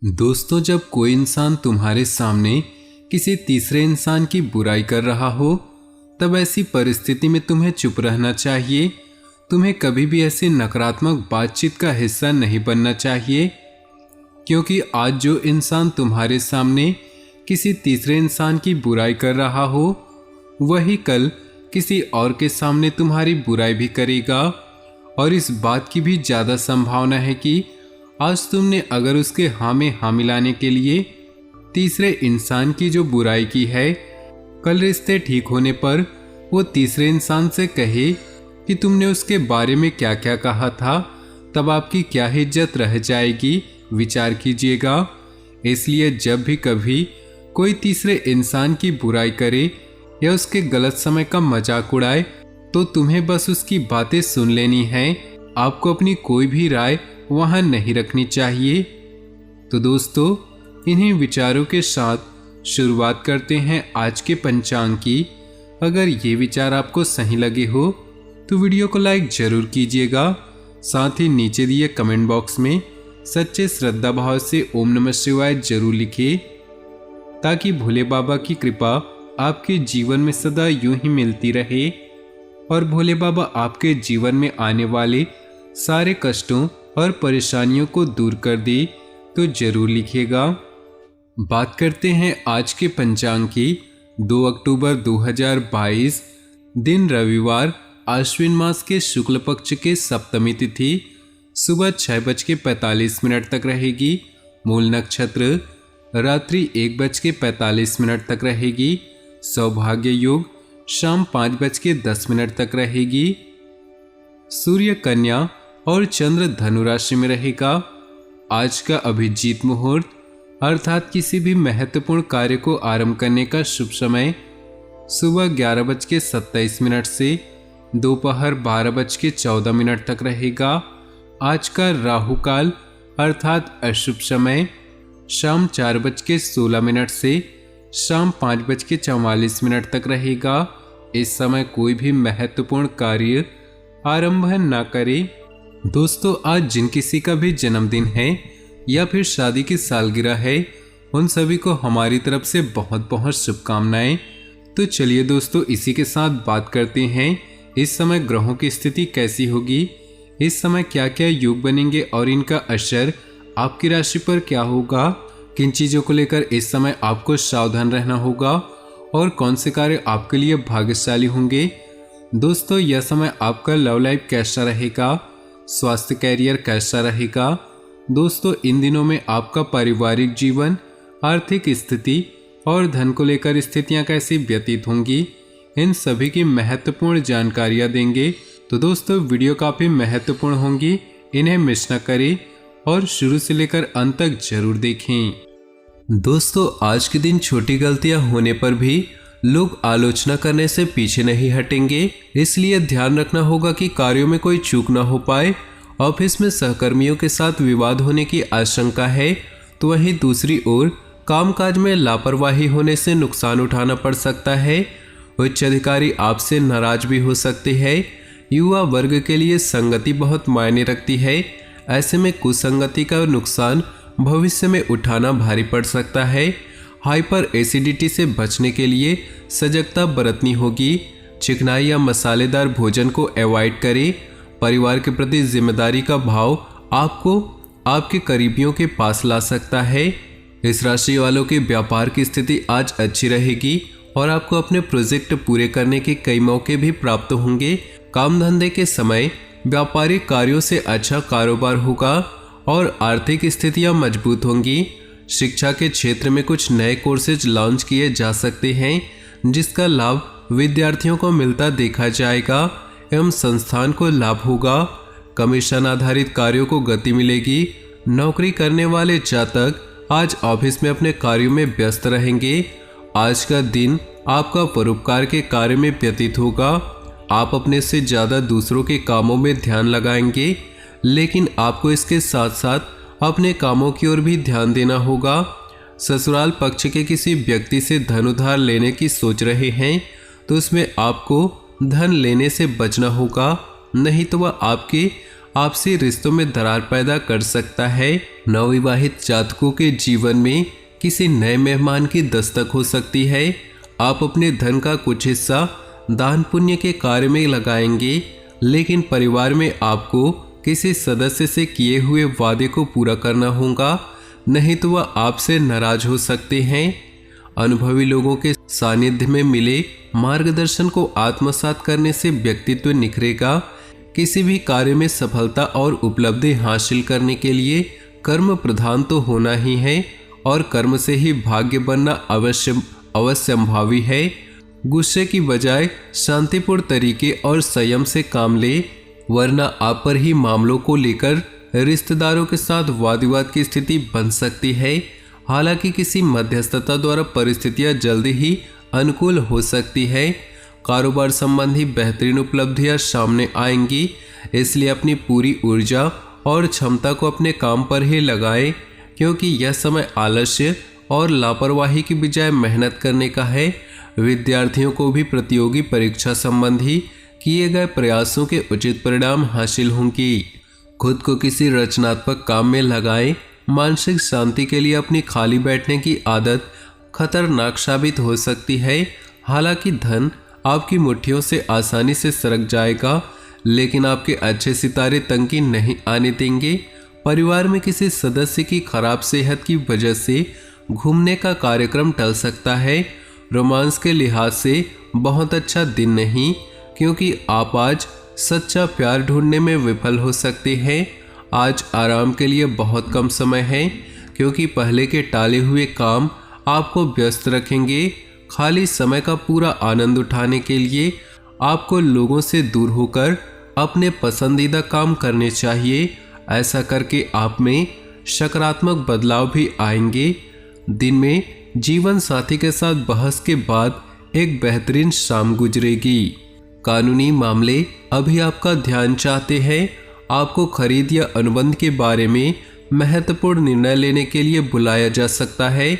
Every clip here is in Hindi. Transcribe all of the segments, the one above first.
दोस्तों, जब कोई इंसान तुम्हारे सामने किसी तीसरे इंसान की बुराई कर रहा हो, तब ऐसी परिस्थिति में तुम्हें चुप रहना चाहिए। तुम्हें कभी भी ऐसी नकारात्मक बातचीत का हिस्सा नहीं बनना चाहिए, क्योंकि आज जो इंसान तुम्हारे सामने किसी तीसरे इंसान की बुराई कर रहा हो, वही कल किसी और के सामने तुम्हारी बुराई भी करेगा। और इस बात की भी ज़्यादा संभावना है कि आज तुमने अगर उसके हाँ में हाँ मिलाने के लिए तीसरे इंसान की जो बुराई की है, कल रिश्ते ठीक होने पर वो तीसरे इंसान से कहे कि तुमने उसके बारे में क्या क्या कहा था, तब आपकी क्या इज्जत रह जाएगी, विचार कीजिएगा। इसलिए जब भी कभी कोई तीसरे इंसान की बुराई करे या उसके गलत समय का मजाक उड़ाए, तो तुम्हें बस उसकी बातें सुन लेनी है। आपको अपनी कोई भी राय वहां नहीं रखनी चाहिए। तो दोस्तों, इन्हीं विचारों के साथ शुरुआत करते हैं आज के पंचांग की। अगर ये विचार आपको सही लगे हो तो वीडियो को लाइक जरूर कीजिएगा। साथ ही नीचे दिए कमेंट बॉक्स में सच्चे श्रद्धा भाव से ओम नमः शिवाय जरूर लिखिए, ताकि भोले बाबा की कृपा आपके जीवन में सदा यूं ही मिलती रहे और भोले बाबा आपके जीवन में आने वाले सारे कष्टों और परेशानियों को दूर कर दे। तो जरूर लिखिएगा। बात करते हैं आज के पंचांग की। 2 अक्टूबर 2022, दिन रविवार, आश्विन मास के शुक्ल पक्ष के सप्तमी तिथि सुबह 6:45 तक रहेगी। मूल नक्षत्र रात्रि 1:45 तक रहेगी। सौभाग्य योग शाम 5:10 तक रहेगी। सूर्य कन्या और चंद्र धनु राशि में रहेगा। आज का अभिजीत मुहूर्त अर्थात किसी भी महत्वपूर्ण कार्य को आरंभ करने का शुभ समय सुबह 11:27 से दोपहर 12:14 तक रहेगा। आज का राहु काल अर्थात अशुभ समय शाम 4:16 से शाम 5:44 तक रहेगा। इस समय कोई भी महत्वपूर्ण कार्य आरंभ न करें। दोस्तों, आज जिन किसी का भी जन्मदिन है या फिर शादी की सालगिरह है, उन सभी को हमारी तरफ से बहुत बहुत शुभकामनाएं। तो चलिए दोस्तों, इसी के साथ बात करते हैं इस समय ग्रहों की स्थिति कैसी होगी, इस समय क्या क्या योग बनेंगे और इनका असर आपकी राशि पर क्या होगा, किन चीज़ों को लेकर इस समय आपको सावधान रहना होगा और कौन से कार्य आपके लिए भाग्यशाली होंगे। दोस्तों, यह समय आपका लव लाइफ कैसा रहेगा, स्वास्थ्य कैरियर कैसा रहेगा। दोस्तों, इन दिनों में आपका पारिवारिक जीवन, आर्थिक स्थिति और धन को लेकर स्थितियां कैसी व्यतीत होंगी, इन सभी की महत्वपूर्ण जानकारियां देंगे। तो दोस्तों, वीडियो काफ़ी महत्वपूर्ण होंगी, इन्हें मिस न करें और शुरू से लेकर अंत तक जरूर देखें। दोस्तों, आज के दिन छोटी गलतियां होने पर भी लोग आलोचना करने से पीछे नहीं हटेंगे, इसलिए ध्यान रखना होगा कि कार्यों में कोई चूक ना हो पाए। ऑफिस में सहकर्मियों के साथ विवाद होने की आशंका है, तो वहीं दूसरी ओर कामकाज में लापरवाही होने से नुकसान उठाना पड़ सकता है। उच्च अधिकारी आपसे नाराज भी हो सकते हैं। युवा वर्ग के लिए संगति बहुत मायने रखती है। ऐसे में कुसंगति का नुकसान भविष्य में उठाना भारी पड़ सकता है। हाइपर एसिडिटी से बचने के लिए सजगता बरतनी होगी। चिकनाई या मसालेदार भोजन को अवॉइड करें। परिवार के प्रति जिम्मेदारी का भाव आपको आपके करीबियों के पास ला सकता है। इस राशि वालों के व्यापार की स्थिति आज अच्छी रहेगी और आपको अपने प्रोजेक्ट पूरे करने के कई मौके भी प्राप्त होंगे। काम धंधे के समय व्यापारिक कार्यों से अच्छा कारोबार होगा और आर्थिक स्थितियां मजबूत होंगी। शिक्षा के क्षेत्र में कुछ नए कोर्सेज लॉन्च किए जा सकते हैं, जिसका लाभ विद्यार्थियों को मिलता देखा जाएगा एवं संस्थान को लाभ होगा। कमीशन आधारित कार्यों को गति मिलेगी। नौकरी करने वाले जातक आज ऑफिस में अपने कार्यों में व्यस्त रहेंगे। आज का दिन आपका परोपकार के कार्य में व्यतीत होगा। आप अपने से ज़्यादा दूसरों के कामों में ध्यान लगाएंगे, लेकिन आपको इसके साथ साथ अपने कामों की ओर भी ध्यान देना होगा। ससुराल पक्ष के किसी व्यक्ति से धन उधार लेने की सोच रहे हैं, तो उसमें आपको धन लेने से बचना होगा, नहीं तो वह आपके आपसी रिश्तों में दरार पैदा कर सकता है। नवविवाहित जातकों के जीवन में किसी नए मेहमान की दस्तक हो सकती है। आप अपने धन का कुछ हिस्सा दान पुण्य के कार्य में लगाएंगे, लेकिन परिवार में आपको किसी सदस्य से किए हुए वादे को पूरा करना होगा, नहीं तो वह आपसे नाराज हो सकते हैं। अनुभवी लोगों के सानिध्य में मिले मार्गदर्शन को आत्मसात करने से व्यक्तित्व निखरेगा। किसी भी कार्य में सफलता और उपलब्धि हासिल करने के लिए कर्म प्रधान तो होना ही है, और कर्म से ही भाग्य बनना अवश्यंभावी है। गुस्से की बजाय शांतिपूर्ण तरीके और संयम से काम ले, वरना आप पर ही मामलों को लेकर रिश्तेदारों के साथ वाद विवाद की स्थिति बन सकती है। हालांकि किसी मध्यस्थता द्वारा परिस्थितियां जल्दी ही अनुकूल हो सकती है। कारोबार संबंधी बेहतरीन उपलब्धियां सामने आएंगी, इसलिए अपनी पूरी ऊर्जा और क्षमता को अपने काम पर ही लगाएं, क्योंकि यह समय आलस्य और लापरवाही की बजाय मेहनत करने का है। विद्यार्थियों को भी प्रतियोगी परीक्षा संबंधी किए गए प्रयासों के उचित परिणाम हासिल होंगे। खुद को किसी रचनात्मक काम में लगाएं। मानसिक शांति के लिए अपनी खाली बैठने की आदत खतरनाक साबित हो सकती है। हालांकि धन आपकी मुट्ठियों से आसानी से सरक जाएगा, लेकिन आपके अच्छे सितारे तंगी नहीं आने देंगे। परिवार में किसी सदस्य की खराब सेहत की वजह से घूमने का कार्यक्रम टल सकता है। रोमांस के लिहाज से बहुत अच्छा दिन नहीं, क्योंकि आप आज सच्चा प्यार ढूंढने में विफल हो सकते हैं। आज आराम के लिए बहुत कम समय है, क्योंकि पहले के टाले हुए काम आपको व्यस्त रखेंगे। खाली समय का पूरा आनंद उठाने के लिए आपको लोगों से दूर होकर अपने पसंदीदा काम करने चाहिए। ऐसा करके आप में सकारात्मक बदलाव भी आएंगे। दिन में जीवन साथी के साथ बहस के बाद एक बेहतरीन शाम गुजरेगी। कानूनी मामले अभी आपका ध्यान चाहते हैं। आपको खरीद या अनुबंध के बारे में महत्वपूर्ण निर्णय लेने के लिए बुलाया जा सकता है।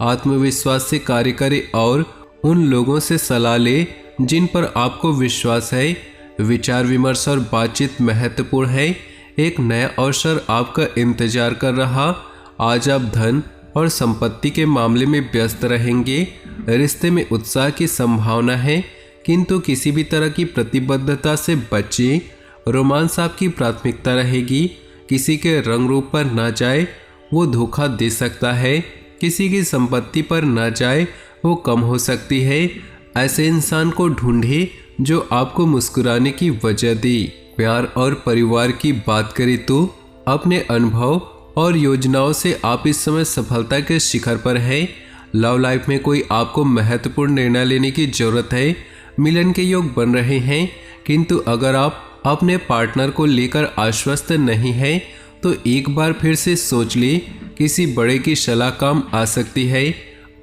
आत्मविश्वास से कार्य करें और उन लोगों से सलाह लें जिन पर आपको विश्वास है। विचार विमर्श और बातचीत महत्वपूर्ण है। एक नया अवसर आपका इंतजार कर रहा। आज आप धन और संपत्ति के मामले में व्यस्त रहेंगे। रिश्ते में उत्साह की संभावना है, किंतु किसी भी तरह की प्रतिबद्धता से बचें। रोमांस आपकी प्राथमिकता रहेगी। किसी के रंग रूप पर ना जाए, वो धोखा दे सकता है। किसी की संपत्ति पर ना जाए, वो कम हो सकती है। ऐसे इंसान को ढूंढे जो आपको मुस्कुराने की वजह दे। प्यार और परिवार की बात करें तो अपने अनुभव और योजनाओं से आप इस समय सफलता के शिखर पर हैं। लव लाइफ में कोई आपको महत्वपूर्ण निर्णय लेने की जरूरत है। मिलन के योग बन रहे हैं, किंतु अगर आप अपने पार्टनर को लेकर आश्वस्त नहीं हैं, तो एक बार फिर से सोच ले। किसी बड़े की सलाह काम आ सकती है।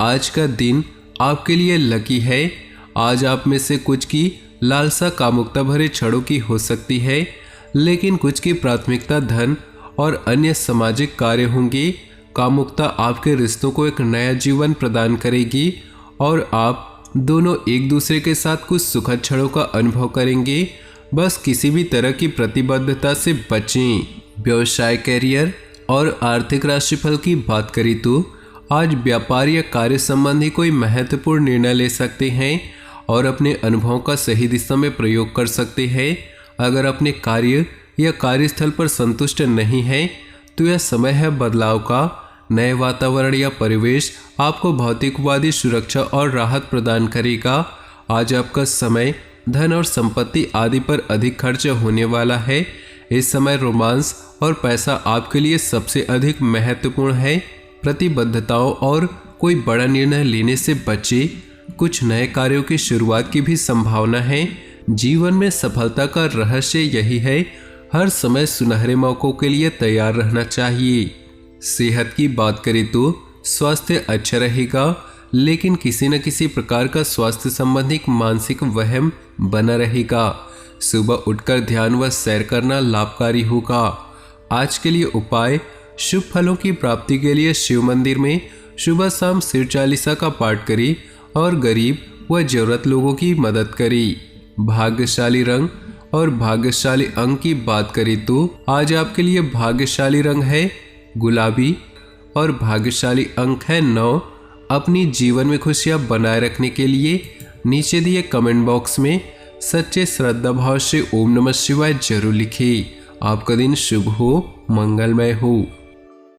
आज का दिन आपके लिए लकी है। आज आप में से कुछ की लालसा कामुकता भरे क्षणों की हो सकती है, लेकिन कुछ की प्राथमिकता धन और अन्य सामाजिक कार्य होंगे। कामुकता आपके रिश्तों को एक नया जीवन प्रदान करेगी और आप दोनों एक दूसरे के साथ कुछ सुखद क्षणों का अनुभव करेंगे। बस किसी भी तरह की प्रतिबद्धता से बचें। व्यवसाय, करियर और आर्थिक राशिफल की बात करें तो आज व्यापार या कार्य संबंधी कोई महत्वपूर्ण निर्णय ले सकते हैं और अपने अनुभवों का सही दिशा में प्रयोग कर सकते हैं। अगर अपने कार्य या कार्यस्थल पर संतुष्ट नहीं है, तो यह समय है बदलाव का। नए वातावरण या परिवेश आपको भौतिकवादी सुरक्षा और राहत प्रदान करेगा। आज आपका समय धन और संपत्ति आदि पर अधिक खर्च होने वाला है। इस समय रोमांस और पैसा आपके लिए सबसे अधिक महत्वपूर्ण है। प्रतिबद्धताओं और कोई बड़ा निर्णय लेने से बचे। कुछ नए कार्यों की शुरुआत की भी संभावना है। जीवन में सफलता का रहस्य यही है, हर समय सुनहरे मौकों के लिए तैयार रहना चाहिए। सेहत की बात करें तो स्वास्थ्य अच्छा रहेगा, लेकिन किसी न किसी प्रकार का स्वास्थ्य संबंधी मानसिक वहम बना रहेगा। सुबह उठकर ध्यान व सैर करना लाभकारी होगा। आज के लिए उपाय: शुभ फलों की प्राप्ति के लिए शिव मंदिर में सुबह शाम शिव चालीसा का पाठ करें और गरीब व जरूरत लोगों की मदद करें। भाग्यशाली रंग और भाग्यशाली अंक की बात करें तो आज आपके लिए भाग्यशाली रंग है गुलाबी और भाग्यशाली अंक है 9। अपनी जीवन में खुशियां बनाए रखने के लिए नीचे दिए कमेंट बॉक्स में सच्चे श्रद्धा भाव से ओम नमः शिवाय जरूर लिखें। आपका दिन शुभ हो, मंगलमय हो।